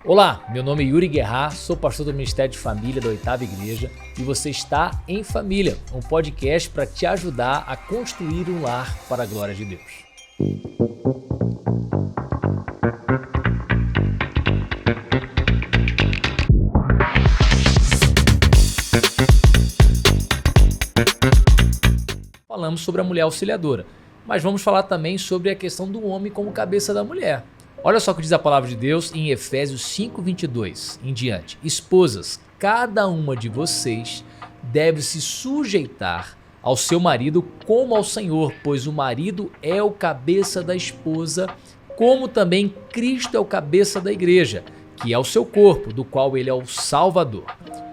Olá, meu nome é Yuri Guerra, sou pastor do Ministério de Família da Oitava Igreja e você está em Família, um podcast para te ajudar a construir um lar para a glória de Deus. Falamos sobre a mulher auxiliadora, mas vamos falar também sobre a questão do homem como cabeça da mulher. Olha só o que diz a palavra de Deus em Efésios 5:22 em diante. Esposas, cada uma de vocês deve se sujeitar ao seu marido como ao Senhor, pois o marido é o cabeça da esposa, como também Cristo é o cabeça da igreja, que é o seu corpo, do qual ele é o Salvador.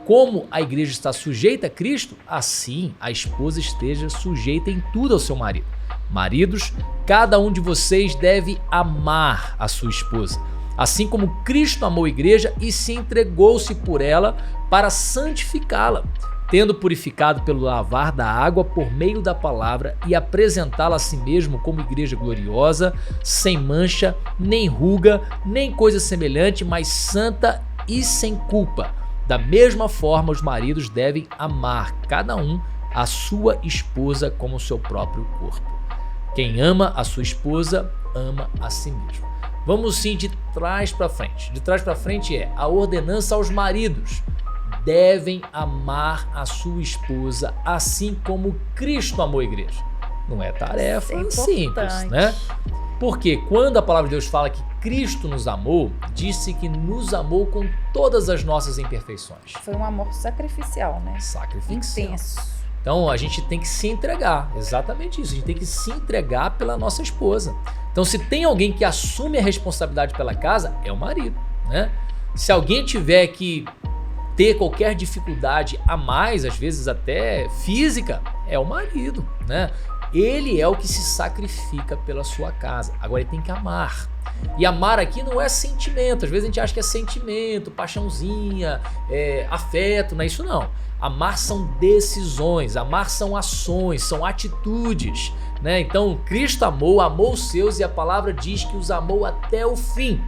Como a igreja está sujeita a Cristo, assim a esposa esteja sujeita em tudo ao seu marido. Maridos, cada um de vocês deve amar a sua esposa, assim como Cristo amou a igreja e se entregou-se por ela para santificá-la, tendo purificado pelo lavar da água por meio da palavra e apresentá-la a si mesmo como igreja gloriosa, sem mancha, nem ruga, nem coisa semelhante, mas santa e sem culpa. Da mesma forma, os maridos devem amar cada um a sua esposa como o seu próprio corpo. Quem ama a sua esposa, ama a si mesmo. Vamos sim de trás para frente. De trás para frente é a ordenança aos maridos. Devem amar a sua esposa assim como Cristo amou a igreja. Não é tarefa simples, né? Porque quando a palavra de Deus fala que Cristo nos amou, disse que nos amou com todas as nossas imperfeições. Foi um amor sacrificial, né? Sacrificial. Intenso. Então a gente tem que se entregar, exatamente isso, a gente tem que se entregar pela nossa esposa. Então se tem alguém que assume a responsabilidade pela casa, é o marido, né? Se alguém tiver que ter qualquer dificuldade a mais, às vezes até física, é o marido, né? Ele é o que se sacrifica pela sua casa. Agora ele tem que amar. E amar aqui não é sentimento. Às vezes a gente acha que é sentimento, paixãozinha, afeto, não é isso não. Amar são decisões, amar são ações, são atitudes, né? Então Cristo amou os seus e a palavra diz que os amou até o fim.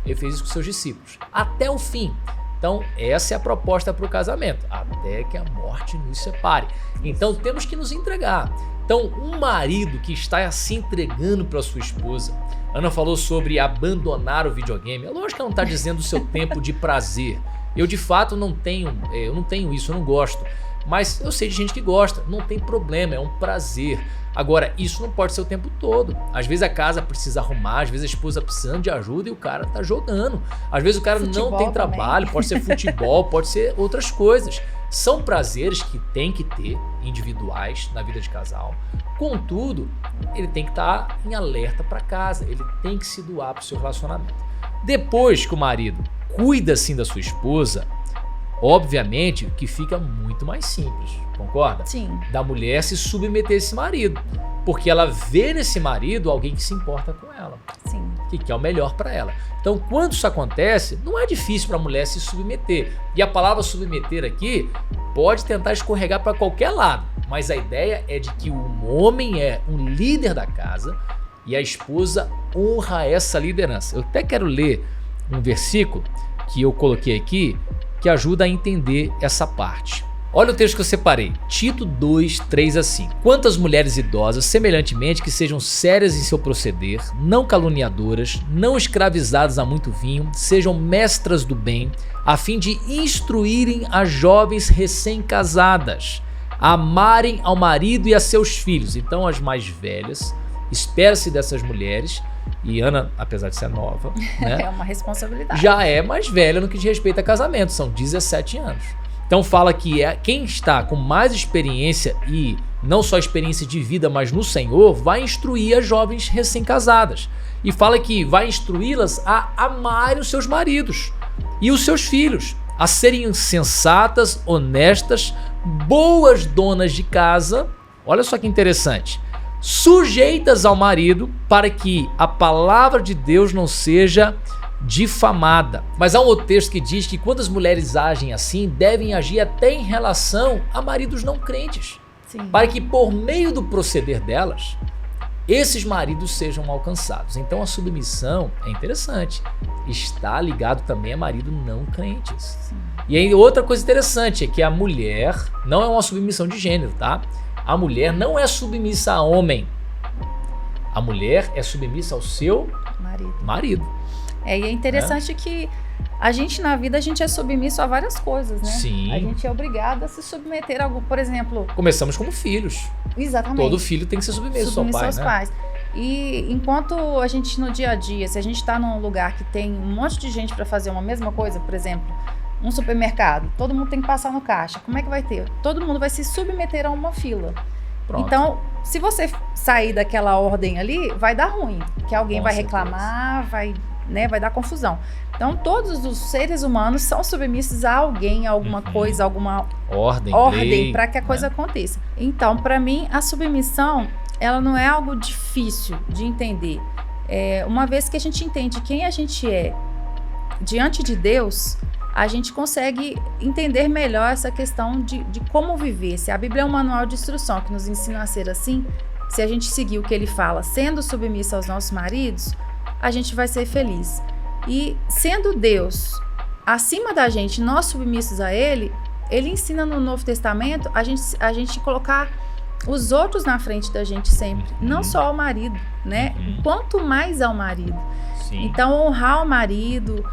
Ele fez isso com seus discípulos, até o fim. Então essa é a proposta para o casamento, até que a morte nos separe. Então temos que nos entregar. Então um marido que está se entregando para sua esposa, Ana falou sobre abandonar o videogame. É lógico que ela não está dizendo o seu tempo de prazer. Eu de fato não tenho isso, eu não gosto. Mas eu sei de gente que gosta, não tem problema, é um prazer. Agora, isso não pode ser o tempo todo. Às vezes a casa precisa arrumar, às vezes a esposa precisando de ajuda e o cara tá jogando. Às vezes o cara futebol não tem trabalho, também. Pode ser futebol, pode ser outras coisas. São prazeres que tem que ter, individuais, na vida de casal. Contudo, ele tem que estar em alerta para casa, ele tem que se doar para o seu relacionamento. Depois que o marido cuida assim da sua esposa, obviamente que fica muito mais simples, concorda? Sim. Da mulher se submeter a esse marido, porque ela vê nesse marido alguém que se importa com ela. Sim. Que quer o melhor para ela. Então, quando isso acontece, não é difícil para a mulher se submeter. E a palavra submeter aqui pode tentar escorregar para qualquer lado, mas a ideia é de que o homem é um líder da casa e a esposa honra essa liderança. Eu até quero ler um versículo que eu coloquei aqui que ajuda a entender essa parte. Olha o texto que eu separei, Tito 2, 3 a 5. Quantas mulheres idosas, semelhantemente, que sejam sérias em seu proceder, não caluniadoras, não escravizadas a muito vinho, sejam mestras do bem, a fim de instruírem as jovens recém-casadas, a amarem ao marido e a seus filhos. Então as mais velhas, espera-se dessas mulheres, e Ana, apesar de ser nova, né, é uma responsabilidade. Já é mais velha no que diz respeito a casamento, são 17 anos. Então fala que quem está com mais experiência e não só experiência de vida, mas no Senhor, vai instruir as jovens recém-casadas. E fala que vai instruí-las a amarem os seus maridos e os seus filhos, a serem sensatas, honestas, boas donas de casa. Olha só que interessante. Sujeitas ao marido, para que a palavra de Deus não seja difamada. Mas há um outro texto que diz que quando as mulheres agem assim, devem agir até em relação a maridos não crentes. Sim. Para que por meio do proceder delas, esses maridos sejam alcançados. Então a submissão é interessante, está ligado também a marido não crentes. Sim. E aí outra coisa interessante é que a mulher não é uma submissão de gênero, tá? A mulher não é submissa a homem. A mulher é submissa ao seu marido. E é interessante que a gente na vida, a gente é submisso a várias coisas, né? Sim. A gente é obrigado a se submeter a algo, por exemplo... Começamos como filhos. Exatamente. Todo filho tem que ser submisso ao pai, aos pais. E enquanto a gente no dia a dia, se a gente está num lugar que tem um monte de gente para fazer uma mesma coisa, por exemplo, um supermercado, todo mundo tem que passar no caixa. Como é que vai ter? Todo mundo vai se submeter a uma fila. Pronto. Então, se você sair daquela ordem ali, vai dar ruim, que alguém Com vai certeza. reclamar, vai dar confusão. Então, todos os seres humanos são submissos a alguém, a alguma coisa, alguma ordem para que a coisa aconteça. Então, para mim, a submissão, ela não é algo difícil de entender. Uma vez que a gente entende quem a gente é diante de Deus, a gente consegue entender melhor essa questão de como viver. Se a Bíblia é um manual de instrução que nos ensina a ser assim, se a gente seguir o que ele fala, sendo submissa aos nossos maridos, a gente vai ser feliz. E sendo Deus acima da gente, nós submissos a Ele, Ele ensina no Novo Testamento a gente colocar os outros na frente da gente sempre, não só o marido, né? Quanto mais ao marido. Sim. Então, honrar o marido,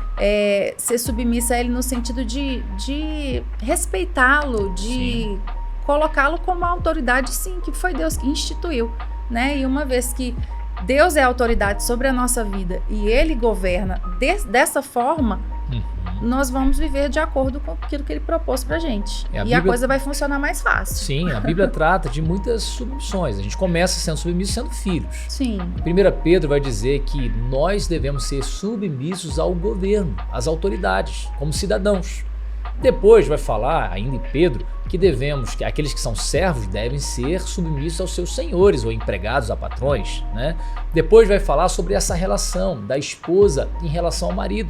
ser submissa a ele no sentido de respeitá-lo, de colocá-lo como a autoridade, sim, que foi Deus que instituiu, né? E uma vez que Deus é a autoridade sobre a nossa vida e Ele governa dessa forma, nós vamos viver de acordo com aquilo que Ele propôs pra gente. A coisa vai funcionar mais fácil. Sim, a Bíblia trata de muitas submissões. A gente começa sendo submisso sendo filhos. Sim. 1 Pedro vai dizer que nós devemos ser submissos ao governo, às autoridades, como cidadãos. Depois vai falar, ainda em Pedro, que aqueles que são servos devem ser submissos aos seus senhores ou empregados a patrões, né? Depois vai falar sobre essa relação da esposa em relação ao marido.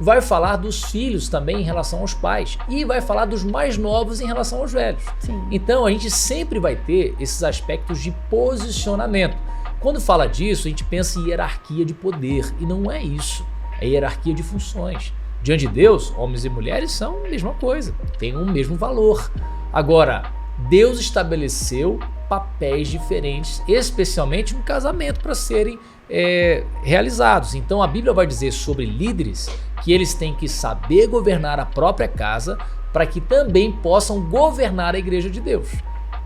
Vai falar dos filhos também em relação aos pais. E vai falar dos mais novos em relação aos velhos. Sim. Então a gente sempre vai ter esses aspectos de posicionamento. Quando fala disso, a gente pensa em hierarquia de poder. E não é isso. É hierarquia de funções. Diante de Deus, homens e mulheres são a mesma coisa, têm o mesmo valor. Agora, Deus estabeleceu papéis diferentes, especialmente no casamento, para serem realizados. Então a Bíblia vai dizer sobre líderes que eles têm que saber governar a própria casa para que também possam governar a igreja de Deus.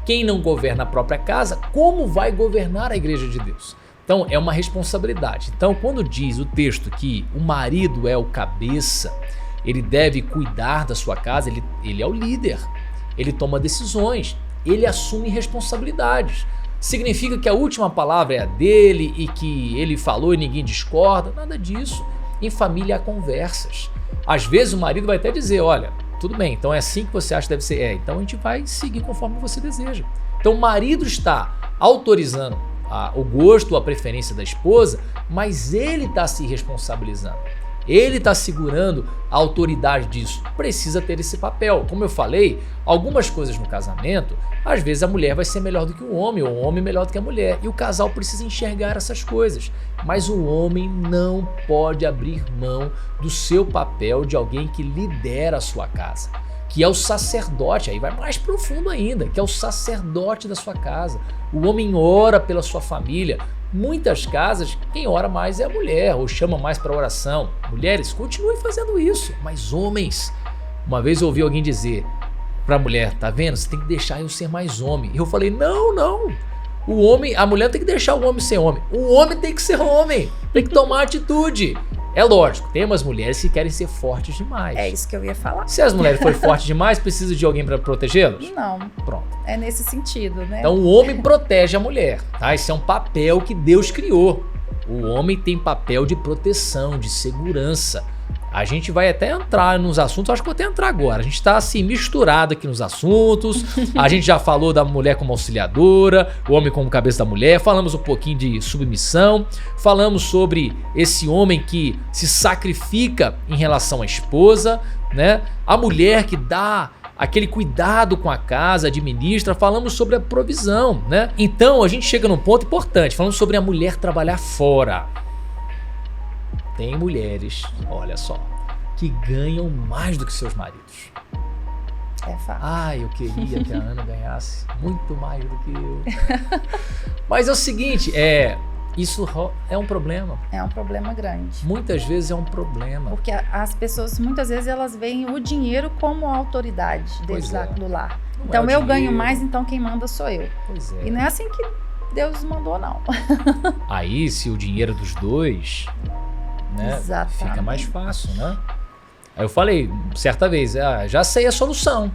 Quem não governa a própria casa, como vai governar a igreja de Deus? Então é uma responsabilidade. Então quando diz o texto que o marido é o cabeça, ele deve cuidar da sua casa, ele é o líder, ele toma decisões, ele assume responsabilidades. Significa que a última palavra é a dele e que ele falou e ninguém discorda? Nada disso. Em família há conversas. Às vezes o marido vai até dizer, olha, tudo bem, então é assim que você acha que deve ser. Então a gente vai seguir conforme você deseja. Então o marido está autorizando o gosto ou a preferência da esposa, mas ele está se responsabilizando. Ele está segurando a autoridade disso. Precisa ter esse papel. Como eu falei, algumas coisas no casamento, às vezes a mulher vai ser melhor do que o homem, ou o homem melhor do que a mulher. E o casal precisa enxergar essas coisas. Mas o homem não pode abrir mão do seu papel de alguém que lidera a sua casa, que é o sacerdote, aí vai mais profundo ainda, que é o sacerdote da sua casa. O homem ora pela sua família. Muitas casas, quem ora mais é a mulher, ou chama mais para oração. Mulheres, continuem fazendo isso, mas homens, uma vez eu ouvi alguém dizer para a mulher, tá vendo, você tem que deixar eu ser mais homem. E eu falei, não, a mulher tem que deixar o homem ser homem, o homem tem que ser homem, tem que tomar atitude. É lógico, tem umas mulheres que querem ser fortes demais. É isso que eu ia falar. Se as mulheres forem fortes demais, precisa de alguém para protegê-las? Não. Pronto. É nesse sentido, né? Então o homem protege a mulher, tá? Isso é um papel que Deus criou. O homem tem papel de proteção, de segurança. A gente vai até entrar nos assuntos, acho que vou até entrar agora. A gente está assim misturado aqui nos assuntos. A gente já falou da mulher como auxiliadora, o homem como cabeça da mulher, falamos um pouquinho de submissão, falamos sobre esse homem que se sacrifica em relação à esposa, né? A mulher que dá aquele cuidado com a casa, administra, falamos sobre a provisão, né? Então a gente chega num ponto importante, falando sobre a mulher trabalhar fora. Tem mulheres, olha só, que ganham mais do que seus maridos. É fato. Eu queria que a Ana ganhasse muito mais do que eu. Mas é o seguinte, isso é um problema. É um problema grande. Muitas vezes é um problema. Porque as pessoas, muitas vezes, elas veem o dinheiro como autoridade do lar. Não então, é eu ganho mais, então quem manda sou eu. Pois é. E não é assim que Deus mandou, não. Aí, se o dinheiro dos dois, né, fica mais fácil, né? Aí eu falei, certa vez, já sei a solução.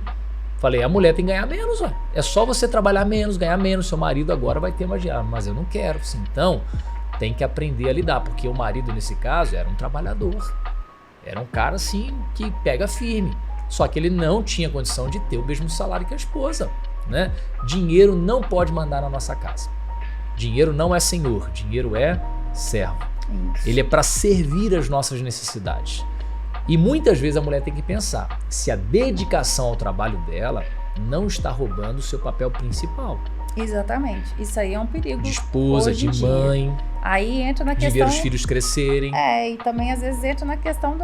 Falei, a mulher tem que ganhar menos, ó. É só você trabalhar menos, ganhar menos. Seu marido agora vai ter mais dinheiro. Mas eu não quero. Assim, então, tem que aprender a lidar. Porque o marido, nesse caso, era um trabalhador. Era um cara, assim, que pega firme. Só que ele não tinha condição de ter o mesmo salário que a esposa, né? Dinheiro não pode mandar na nossa casa. Dinheiro não é senhor. Dinheiro é servo. Isso. Ele é para servir as nossas necessidades. E muitas vezes a mulher tem que pensar se a dedicação ao trabalho dela não está roubando o seu papel principal. Exatamente. Isso aí é um perigo. De esposa, de mãe. Aí entra na de questão... ver os filhos crescerem. E também às vezes entra na questão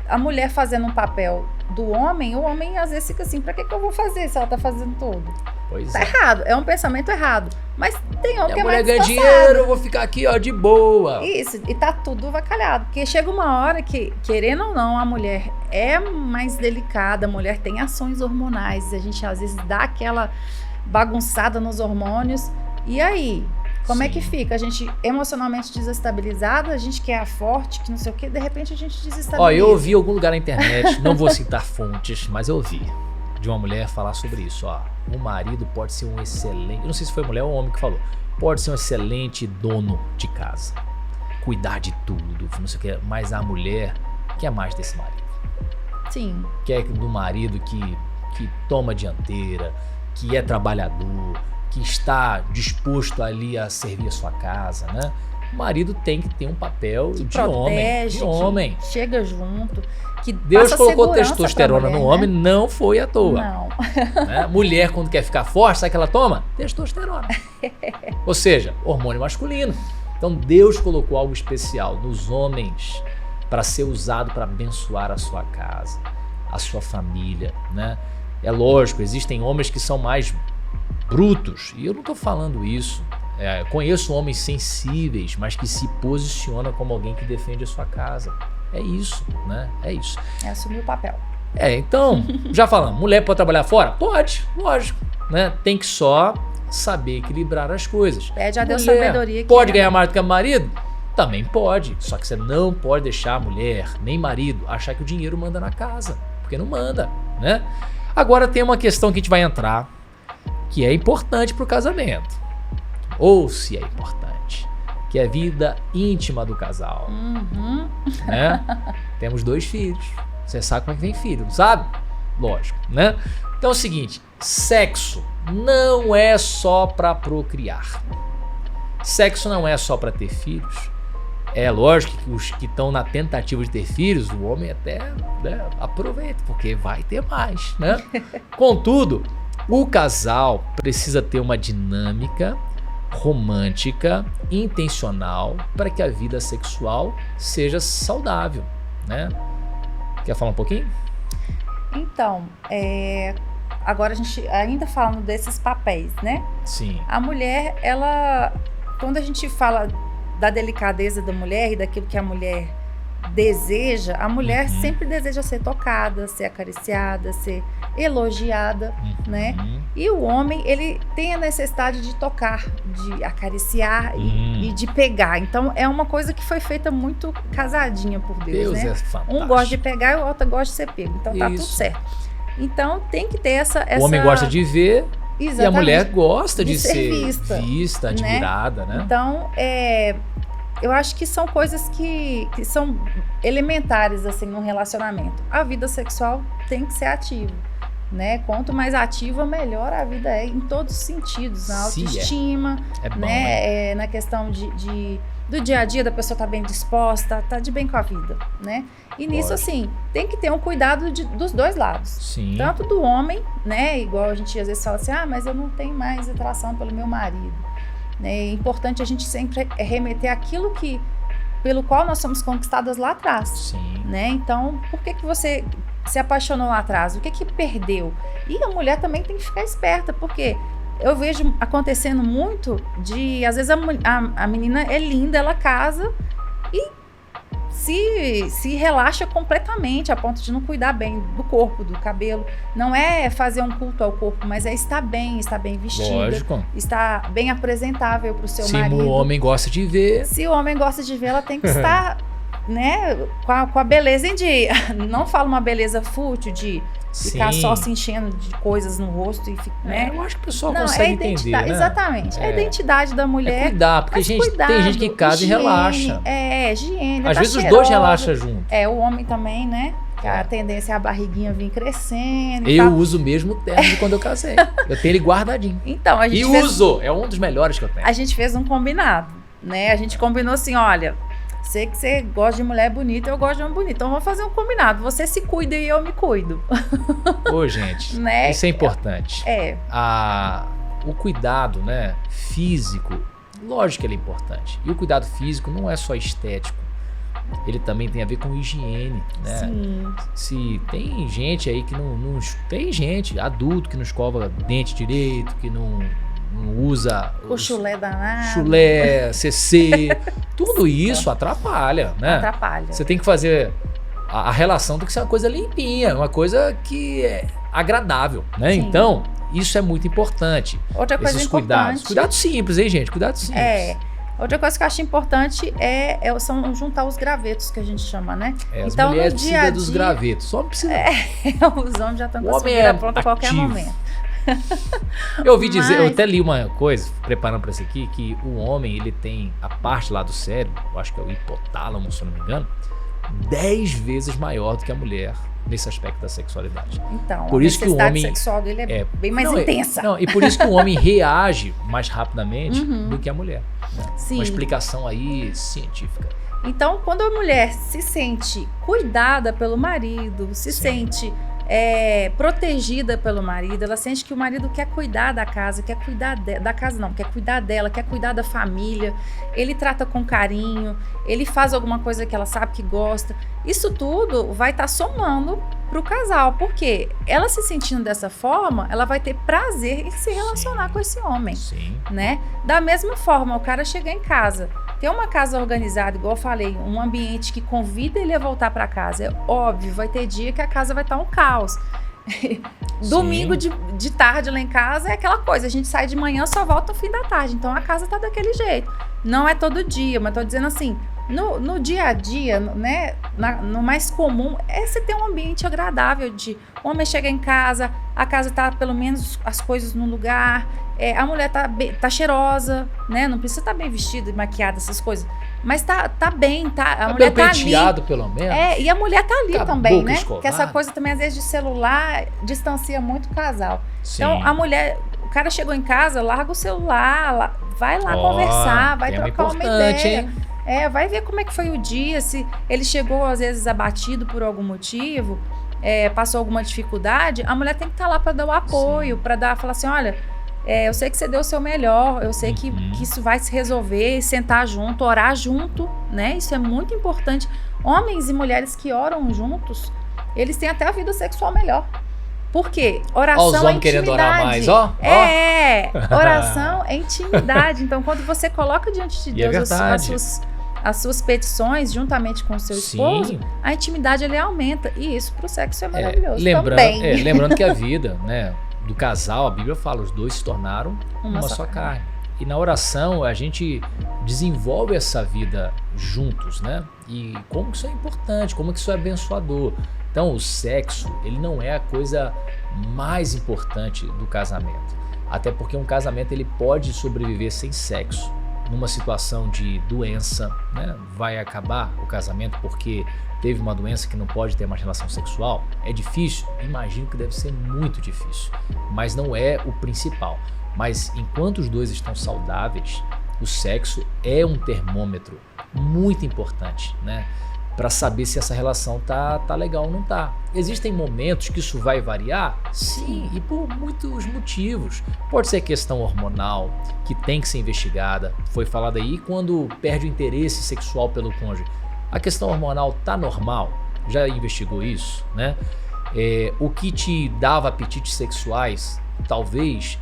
a mulher fazendo um papel do homem. O homem às vezes fica assim, pra que eu vou fazer se ela tá fazendo tudo? Pois tá errado, é um pensamento errado. Mas tem homem que é mais descansado. A mulher ganha dinheiro, eu vou ficar aqui, ó, de boa. Isso, e tá tudo avacalhado. Porque chega uma hora que, querendo ou não, a mulher é mais delicada, a mulher tem ações hormonais, a gente às vezes dá aquela bagunçada nos hormônios. E aí, como é que fica? A gente emocionalmente desestabilizada, a gente quer a forte, que não sei o quê, de repente a gente desestabiliza. Ó, eu ouvi em algum lugar na internet, não vou citar fontes, mas eu ouvi de uma mulher falar sobre isso, ó. O marido pode ser um excelente, eu não sei se foi mulher ou homem que falou, pode ser um excelente dono de casa, cuidar de tudo, não sei o que, mas a mulher quer mais desse marido. Sim. Quer do marido que toma a dianteira, que é trabalhador, que está disposto ali a servir a sua casa, né? O marido tem que ter um papel de protege, homem. Que chega junto. Que Deus colocou testosterona no homem, né? Não foi à toa. Não. Né? Mulher, quando quer ficar forte, sabe o que ela toma? Testosterona. Ou seja, hormônio masculino. Então Deus colocou algo especial nos homens para ser usado para abençoar a sua casa, a sua família, né? É lógico, existem homens que são mais brutos, e eu não estou falando isso. Conheço homens sensíveis, mas que se posicionam como alguém que defende a sua casa. É isso, né? É isso. É assumir o papel. Então, já falamos, mulher pode trabalhar fora? Pode, lógico, né? Tem que só saber equilibrar as coisas. Pede a Deus sabedoria. Pode ganhar mais do que o marido? Também pode, só que você não pode deixar a mulher, nem marido, achar que o dinheiro manda na casa, porque não manda, né? Agora tem uma questão que a gente vai entrar, que é importante para o casamento, ou se é importante, que é a vida íntima do casal. Né? Temos 2 filhos, você sabe como é que vem filho, não sabe? Lógico, né? Então é o seguinte, sexo não é só para procriar, sexo não é só para ter filhos. É lógico que os que estão na tentativa de ter filhos, o homem até, né, aproveita, porque vai ter mais, né? Contudo, o casal precisa ter uma dinâmica romântica, intencional, para que a vida sexual seja saudável, né? Quer falar um pouquinho? Então, agora a gente ainda falando desses papéis, né? Sim. A mulher, ela, quando a gente fala da delicadeza da mulher e daquilo que a mulher deseja, a mulher sempre deseja ser tocada, ser acariciada, ser elogiada, né? E o homem, ele tem a necessidade de tocar, de acariciar e de pegar. Então, é uma coisa que foi feita muito casadinha por Deus, né? É fantástico. Um gosta de pegar e o outro gosta de ser pego. Então, tá tudo certo. Então, tem que ter essa... O homem gosta de ver. Exatamente. E a mulher gosta de ser vista, admirada, né? Então, eu acho que são coisas que são elementares, assim, num relacionamento. A vida sexual tem que ser ativa, né? Quanto mais ativa, melhor a vida é em todos os sentidos. Na autoestima, é bom, né? Na questão de do dia a dia, da pessoa tá bem disposta, tá de bem com a vida, né? E nisso, assim, tem que ter um cuidado dos dois lados. Sim. Tanto do homem, né? Igual a gente às vezes fala assim, mas eu não tenho mais atração pelo meu marido. É importante a gente sempre remeter aquilo pelo qual nós somos conquistadas lá atrás. Sim. Né? Então, por que você se apaixonou lá atrás? O que perdeu? E a mulher também tem que ficar esperta, porque eu vejo acontecendo muito às vezes a menina é linda, ela casa e se relaxa completamente a ponto de não cuidar bem do corpo, do cabelo. Não é fazer um culto ao corpo, mas é estar bem vestida. Lógico. Estar bem apresentável para o seu marido. Se o homem gosta de ver. Se o homem gosta de ver, ela tem que estar né, com a beleza em dia. Não falo uma beleza fútil de ficar só se enchendo de coisas no rosto e né? Eu acho que o pessoal consegue entender, né? Exatamente. É a identidade da mulher. É cuidar, porque tem gente que casa e relaxa. Higiene. Às vezes os dois relaxam junto. O homem também, né? Que a tendência é a barriguinha vir crescendo. Eu uso o mesmo terno de quando eu casei. Eu tenho ele guardadinho. Então, a gente é um dos melhores que eu tenho. A gente fez um combinado, né? A gente combinou assim, olha, sei que você gosta de mulher bonita, eu gosto de homem bonito. Então vamos fazer um combinado. Você se cuida e eu me cuido. Ô, gente, né? Isso é importante. O cuidado, né, físico, lógico que ele é importante. E o cuidado físico não é só estético. Ele também tem a ver com higiene, né? Sim. Se tem gente aí que não tem gente, adulto que não escova dente direito, que não usa o chulé danado, chulé, CC, tudo isso atrapalha, né? Atrapalha. Você tem que fazer a relação, tem que ser uma coisa limpinha, uma coisa que é agradável, né? Sim. Então, isso é muito importante. Outra coisa importante. Cuidados simples, hein, gente? Cuidados simples. Outra coisa que eu acho importante são juntar os gravetos, que a gente chama, né? As mulheres precisam dos gravetos, só não precisa. Os homens já estão com a sujeira pronta a qualquer momento. Eu ouvi dizer, eu até li uma coisa, preparando para isso aqui, que o homem, ele tem a parte lá do cérebro, eu acho que é o hipotálamo, se eu não me engano, 10 vezes maior do que a mulher nesse aspecto da sexualidade. Então, por isso que o homem sexual dele é bem mais intensa. E por isso que o homem reage mais rapidamente do que a mulher. Né? Sim. Uma explicação aí científica. Então, quando a mulher se sente cuidada pelo marido, se sente protegida pelo marido, ela sente que o marido quer cuidar da casa, quer cuidar da casa não, quer cuidar dela, quer cuidar da família, ele trata com carinho, ele faz alguma coisa que ela sabe que gosta, isso tudo vai estar somando pro casal, porque ela se sentindo dessa forma, ela vai ter prazer em se relacionar com esse homem, né? Da mesma forma, o cara chegar em casa, ter uma casa organizada, igual eu falei, um ambiente que convida ele a voltar para casa. É óbvio, vai ter dia que a casa vai estar um caos. Domingo de tarde lá em casa é aquela coisa, a gente sai de manhã, só volta no fim da tarde. Então a casa tá daquele jeito. Não é todo dia, mas tô dizendo assim, no dia a dia, né, no mais comum, é você ter um ambiente agradável de o homem chega em casa, a casa tá pelo menos as coisas no lugar, a mulher tá cheirosa, né, não precisa estar bem vestida e maquiada, essas coisas, mas tá bem, a mulher tá penteado, ali. Pelo menos. E a mulher tá ali também, né, escovada. que essa coisa também às vezes de celular distancia muito o casal. Sim. Então a mulher, o cara chegou em casa, larga o celular, vai lá conversar, vai trocar uma ideia. Hein? Vai ver como é que foi o dia, se ele chegou às vezes abatido por algum motivo, passou alguma dificuldade, a mulher tem que estar lá para dar o apoio, para falar assim, olha, eu sei que você deu o seu melhor, eu sei que isso vai se resolver, sentar junto, orar junto, né? Isso é muito importante. Homens e mulheres que oram juntos, eles têm até a vida sexual melhor. Por quê? Oração é intimidade. Querendo orar mais, ó. Oração é intimidade. Então, quando você coloca diante de Deus as suas petições, juntamente com o seu esposo, a intimidade ele aumenta. E isso pro sexo é maravilhoso também. Lembrando que a vida, né, do casal, a Bíblia fala, os dois se tornaram uma só carne. E na oração a gente desenvolve essa vida juntos, né? E como que isso é importante, como que isso é abençoador. Então o sexo, ele não é a coisa mais importante do casamento. Até porque um casamento ele pode sobreviver sem sexo. Numa situação de doença, né? Vai acabar o casamento porque teve uma doença que não pode ter mais relação sexual. É difícil? Imagino que deve ser muito difícil. Mas não é o principal. Mas enquanto os dois estão saudáveis, O sexo é um termômetro muito importante, né? Para saber se essa relação tá legal ou não tá. Existem momentos que isso vai variar? Sim, e por muitos motivos. Pode ser questão hormonal, que tem que ser investigada. Foi falado aí quando perde o interesse sexual pelo cônjuge. A questão hormonal tá normal? Já investigou isso, né? O que te dava apetites sexuais, talvez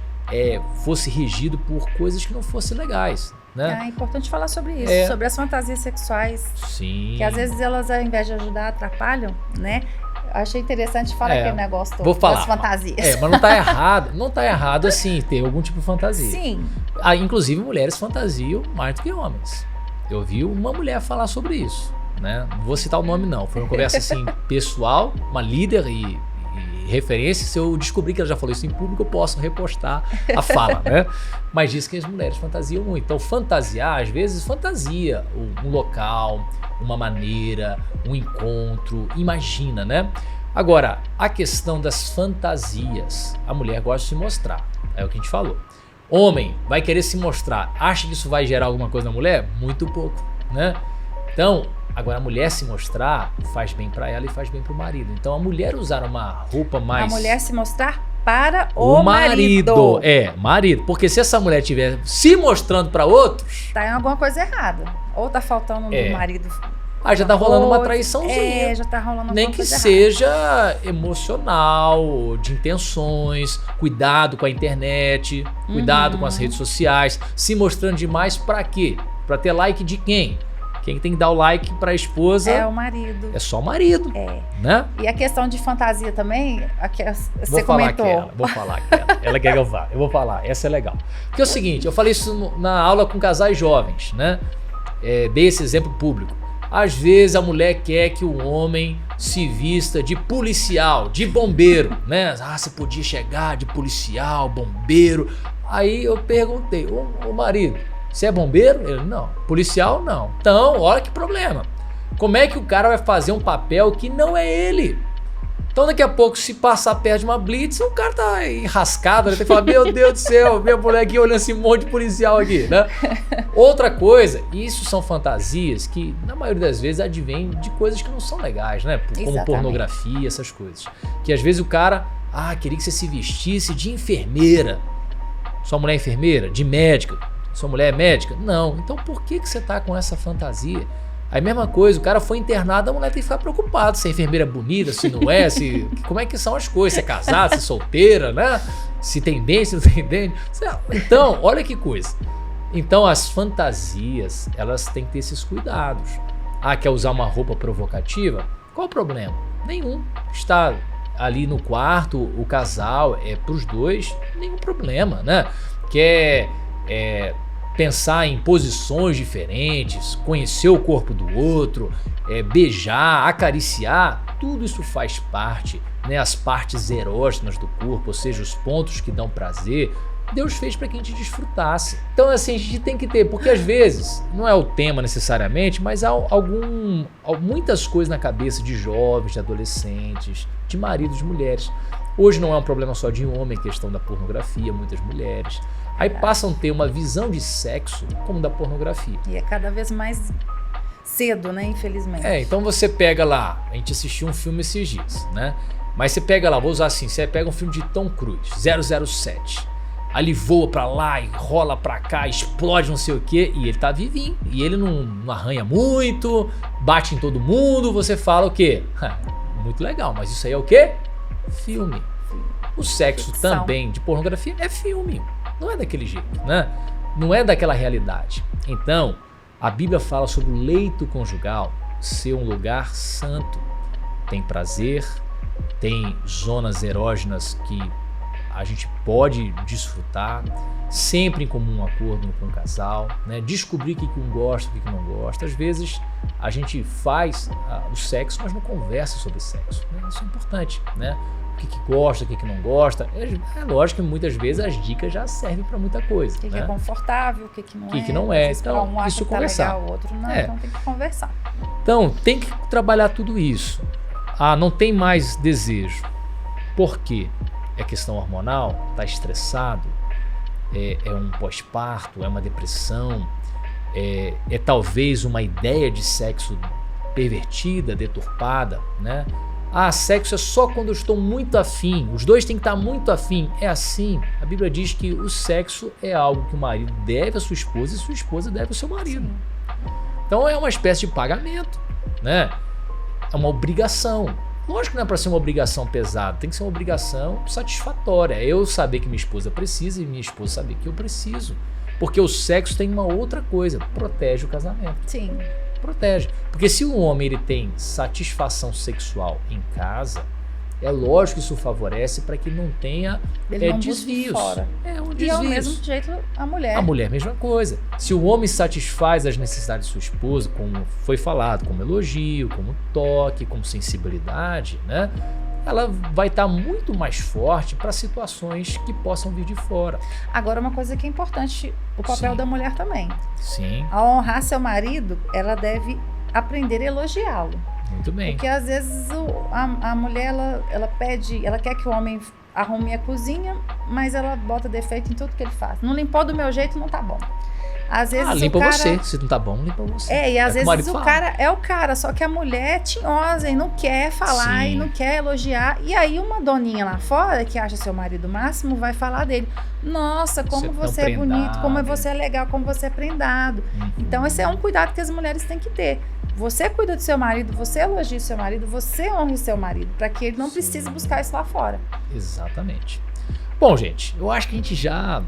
fosse regido por coisas que não fossem legais. Né? É importante falar sobre isso, sobre as fantasias sexuais. Sim. Que às vezes elas, ao invés de ajudar, atrapalham, né? Eu achei interessante falar aquele negócio todo das fantasias. Mas não tá errado. Não tá errado, assim, ter algum tipo de fantasia. Sim. Inclusive, mulheres fantasiam mais do que homens. Eu vi uma mulher falar sobre isso, né? Não vou citar o nome, não. Foi uma conversa, assim, pessoal, uma líder e referência. Se eu descobrir que ela já falou isso em público, eu posso repostar a fala, né? Mas diz que as mulheres fantasiam muito. Então, fantasiar, às vezes, fantasia um local, uma maneira, um encontro, imagina, né? Agora, a questão das fantasias, a mulher gosta de se mostrar, é o que a gente falou. Homem vai querer se mostrar, acha que isso vai gerar alguma coisa na mulher? Muito pouco, né? Então, agora a mulher se mostrar faz bem para ela e faz bem para o marido. Então, a mulher usar uma roupa mais... A mulher se mostrar para o marido. Marido. Porque se essa mulher estiver se mostrando para outros... Tá em alguma coisa errada. Ou tá faltando do marido... já tá rolando uma traiçãozinha. Já tá rolando alguma Nem que coisa seja emocional, de intenções, cuidado com a internet, cuidado com as redes sociais, se mostrando demais pra quê? Pra ter like de quem? Quem tem que dar o like pra esposa... É o marido. É só o marido, né? E a questão de fantasia também, você comentou. Vou falar aquela. Ela quer que eu vá. Eu vou falar, essa é legal. Porque é o seguinte, eu falei isso na aula com casais jovens, né? Dei esse exemplo público. Às vezes a mulher quer que o homem se vista de policial, de bombeiro, né? Você podia chegar de policial, bombeiro. Aí eu perguntei, o marido, você é bombeiro? Ele, não. Policial, não. Então, olha que problema. Como é que o cara vai fazer um papel que não é ele? Então daqui a pouco, se passar perto de uma blitz, o cara tá enrascado, né? Tem que falar, meu Deus do céu, minha mulher aqui olhando esse monte de policial aqui, né? Outra coisa, isso são fantasias que, na maioria das vezes, advêm de coisas que não são legais, né? Como pornografia, essas coisas. Que às vezes o cara, queria que você se vestisse de enfermeira. Sua mulher é enfermeira? De médica? Sua mulher é médica? Não. Então por que você tá com essa fantasia? Aí mesma coisa, o cara foi internado, a mulher tem que ficar preocupada se a enfermeira é bonita, se não é, como é que são as coisas, se é casada, se é solteira, né? Se tem dente, se não tem dente. Então, olha que coisa. Então as fantasias, elas têm que ter esses cuidados. Quer usar uma roupa provocativa? Qual o problema? Nenhum. Está ali no quarto, o casal, pros dois, nenhum problema, né? Quer pensar em posições diferentes, conhecer o corpo do outro, beijar, acariciar, tudo isso faz parte, né? As partes erógenas do corpo, ou seja, os pontos que dão prazer, Deus fez para que a gente desfrutasse. Então assim, a gente tem que ter, porque às vezes, não é o tema necessariamente, mas há muitas coisas na cabeça de jovens, de adolescentes, de maridos, de mulheres. Hoje não é um problema só de homem, questão da pornografia, muitas mulheres. Aí passam a ter uma visão de sexo como da pornografia. E é cada vez mais cedo, né? Infelizmente. Então você pega lá, a gente assistiu um filme esses dias, né? Mas você pega lá, vou usar assim, você pega um filme de Tom Cruise, 007. Aí ele voa pra lá e rola pra cá, explode não sei o quê, e ele tá vivinho. E ele não arranha muito, bate em todo mundo, você fala o quê? Muito legal, mas isso aí é o quê? Filme. O sexo também de pornografia é filme. Não é daquele jeito, né? Não é daquela realidade. Então, a Bíblia fala sobre o leito conjugal ser um lugar santo. Tem prazer, tem zonas erógenas que a gente pode desfrutar, sempre em comum acordo com o casal, né? Descobrir o que um gosta, o que não gosta. Às vezes a gente faz o sexo, mas não conversa sobre sexo, né? Isso é importante, né? O que gosta, o que não gosta. É lógico que muitas vezes as dicas já servem para muita coisa. O que, né? É confortável, o que não é. O que não é. Então, um isso tá conversar. Legal, o outro não, então tem que conversar. Então, tem que trabalhar tudo isso. Não tem mais desejo. Por quê? É questão hormonal? Tá estressado? É um pós-parto? É uma depressão? É talvez uma ideia de sexo pervertida, deturpada, né? Sexo é só quando eu estou muito afim. Os dois têm que estar muito afim. É assim. A Bíblia diz que o sexo é algo que o marido deve à sua esposa e sua esposa deve ao seu marido. Então é uma espécie de pagamento, né? É uma obrigação. Lógico que não é para ser uma obrigação pesada, tem que ser uma obrigação satisfatória. Eu saber que minha esposa precisa e minha esposa saber que eu preciso. Porque o sexo tem uma outra coisa, protege o casamento. Sim. Protege. Porque se o homem ele tem satisfação sexual em casa, é lógico que isso favorece para que não tenha desvios. Fora. Um desvio. E ao mesmo jeito a mulher. A mulher, mesma coisa. Se o homem satisfaz as necessidades de sua esposa, como foi falado, como elogio, como toque, como sensibilidade, né? Ela vai estar muito mais forte para situações que possam vir de fora. Agora, uma coisa que é importante, o papel da mulher também. Sim. Ao honrar seu marido, ela deve aprender a elogiá-lo. Muito bem. Porque às vezes a mulher, ela quer que o homem arrume a cozinha, mas ela bota defeito em tudo que ele faz. Não limpou do meu jeito, não tá bom. Às vezes limpa o cara... você. Se não tá bom, limpa você. E às vezes o cara é o cara, só que a mulher é tinhosa e não quer falar. Sim. E não quer elogiar. E aí uma doninha lá fora, que acha seu marido máximo, vai falar dele. Nossa, como você é bonito, como você é legal, como você é prendado. Então esse é um cuidado que as mulheres têm que ter. Você cuida do seu marido, você elogia o seu marido, você honra o seu marido, para que ele não precise buscar isso lá fora. Exatamente. Bom, gente, eu acho que a gente já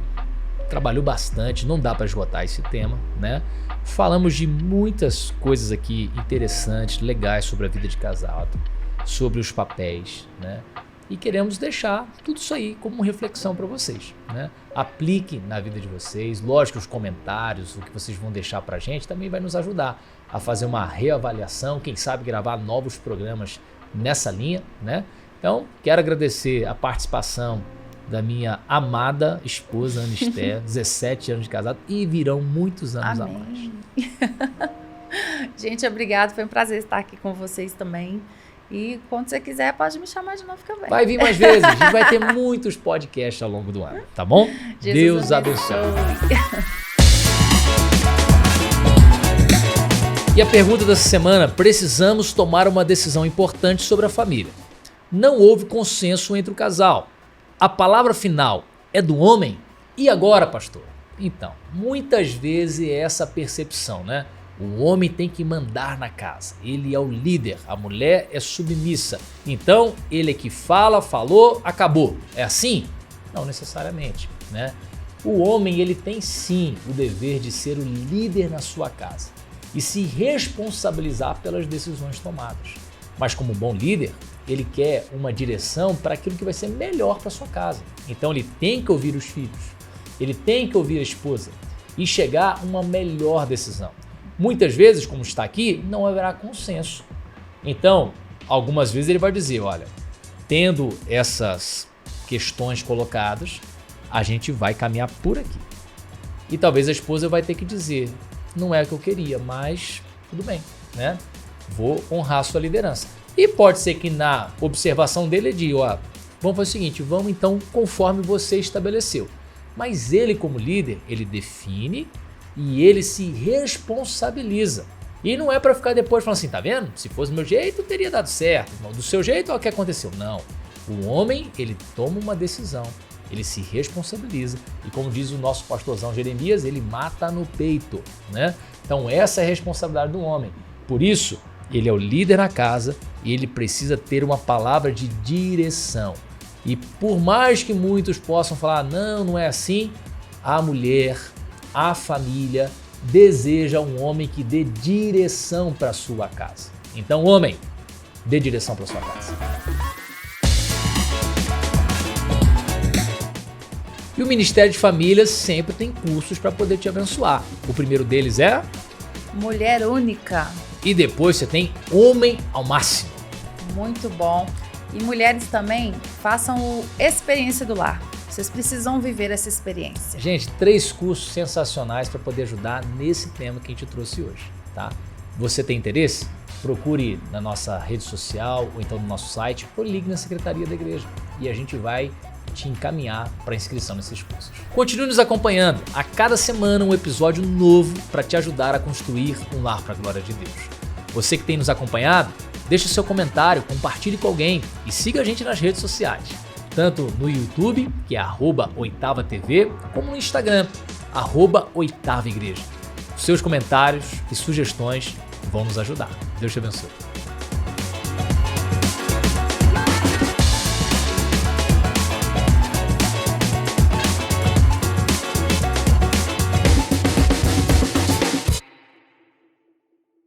trabalhou bastante, não dá para esgotar esse tema, né? Falamos de muitas coisas aqui interessantes, legais sobre a vida de casado, sobre os papéis, né? E queremos deixar tudo isso aí como uma reflexão para vocês, né? Aplique na vida de vocês. Lógico que os comentários, o que vocês vão deixar para a gente também vai nos ajudar a fazer uma reavaliação, quem sabe gravar novos programas nessa linha, né? Então, quero agradecer a participação da minha amada esposa, Ana Esther, 17 anos de casado e virão muitos anos a mais. Gente, obrigado. Foi um prazer estar aqui com vocês também. E quando você quiser, pode me chamar de novo que eu venho. Vai vir mais vezes. A gente vai ter muitos podcasts ao longo do ano, tá bom? Deus abençoe. E a pergunta dessa semana: precisamos tomar uma decisão importante sobre a família. Não houve consenso entre o casal. A palavra final é do homem? E agora, pastor? Então, muitas vezes é essa percepção, né? O homem tem que mandar na casa, ele é o líder, a mulher é submissa. Então, ele é que fala, falou, acabou. É assim? Não necessariamente, né? O homem, ele tem sim o dever de ser o líder na sua casa e se responsabilizar pelas decisões tomadas. Mas como bom líder, ele quer uma direção para aquilo que vai ser melhor para sua casa. Então ele tem que ouvir os filhos, ele tem que ouvir a esposa e chegar a uma melhor decisão. Muitas vezes, como está aqui, não haverá consenso. Então, algumas vezes ele vai dizer, olha, tendo essas questões colocadas, a gente vai caminhar por aqui. E talvez a esposa vai ter que dizer, não é o que eu queria, mas tudo bem, né? Vou honrar a sua liderança. E pode ser que na observação dele ele diga, ó, vamos fazer o seguinte, vamos então conforme você estabeleceu. Mas ele como líder, ele define e ele se responsabiliza. E não é para ficar depois falando assim, tá vendo? Se fosse do meu jeito, teria dado certo. Do seu jeito, olha o que aconteceu. Não. O homem, ele toma uma decisão, ele se responsabiliza. E como diz o nosso pastorzão Jeremias, ele mata no peito, né? Então essa é a responsabilidade do homem. Por isso, ele é o líder na casa e ele precisa ter uma palavra de direção. E por mais que muitos possam falar, não é assim, a mulher, a família deseja um homem que dê direção para sua casa. Então, homem, dê direção para sua casa. E o Ministério de Famílias sempre tem cursos para poder te abençoar. O primeiro deles é Mulher Única. E depois você tem Homem ao Máximo. Muito bom. E mulheres também, façam o Experiência do Lar. Vocês precisam viver essa experiência. Gente, 3 cursos sensacionais para poder ajudar nesse tema que a gente trouxe hoje, tá? Você tem interesse? Procure na nossa rede social ou então no nosso site ou ligue na secretaria da igreja e a gente vai te encaminhar para inscrição nesses cursos. Continue nos acompanhando. A cada semana um episódio novo para te ajudar a construir um lar para a glória de Deus. Você que tem nos acompanhado, deixe o seu comentário, compartilhe com alguém e siga a gente nas redes sociais. Tanto no YouTube, que é @oitava-tv, como no Instagram, @oitava-igreja. Os seus comentários e sugestões vão nos ajudar. Deus te abençoe.